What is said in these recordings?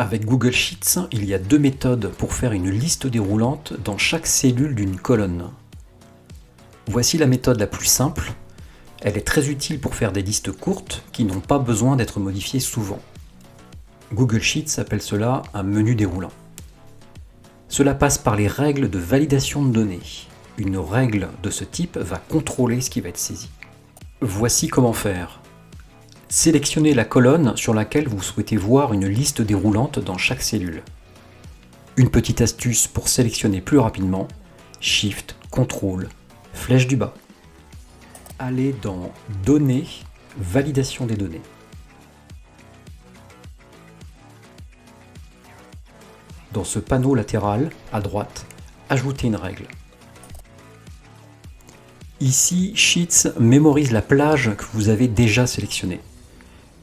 Avec Google Sheets, il y a deux méthodes pour faire une liste déroulante dans chaque cellule d'une colonne. Voici la méthode la plus simple. Elle est très utile pour faire des listes courtes qui n'ont pas besoin d'être modifiées souvent. Google Sheets appelle cela un menu déroulant. Cela passe par les règles de validation de données. Une règle de ce type va contrôler ce qui va être saisi. Voici comment faire. Sélectionnez la colonne sur laquelle vous souhaitez voir une liste déroulante dans chaque cellule. Une petite astuce pour sélectionner plus rapidement, Shift, CTRL, flèche du bas. Allez dans Données, validation des données. Dans ce panneau latéral, à droite, ajoutez une règle. Ici, Sheets mémorise la plage que vous avez déjà sélectionnée.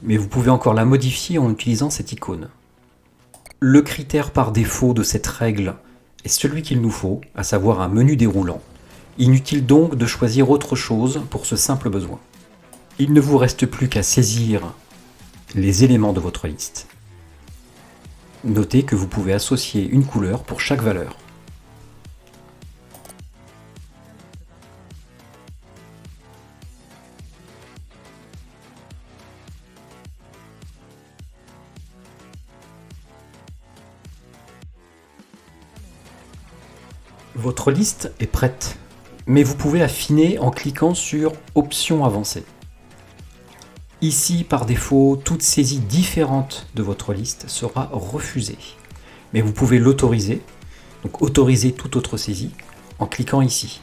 Mais vous pouvez encore la modifier en utilisant cette icône. Le critère par défaut de cette règle est celui qu'il nous faut, à savoir un menu déroulant. Inutile donc de choisir autre chose pour ce simple besoin. Il ne vous reste plus qu'à saisir les éléments de votre liste. Notez que vous pouvez associer une couleur pour chaque valeur. Votre liste est prête, mais vous pouvez affiner en cliquant sur Options avancées. Ici, par défaut, toute saisie différente de votre liste sera refusée. Mais vous pouvez l'autoriser, donc autoriser toute autre saisie, en cliquant ici.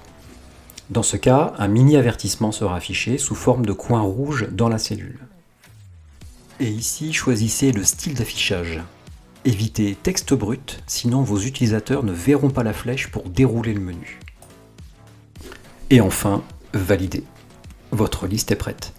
Dans ce cas, un mini avertissement sera affiché sous forme de coin rouge dans la cellule. Et ici, choisissez le style d'affichage. Évitez texte brut, sinon vos utilisateurs ne verront pas la flèche pour dérouler le menu. Et enfin, validez. Votre liste est prête.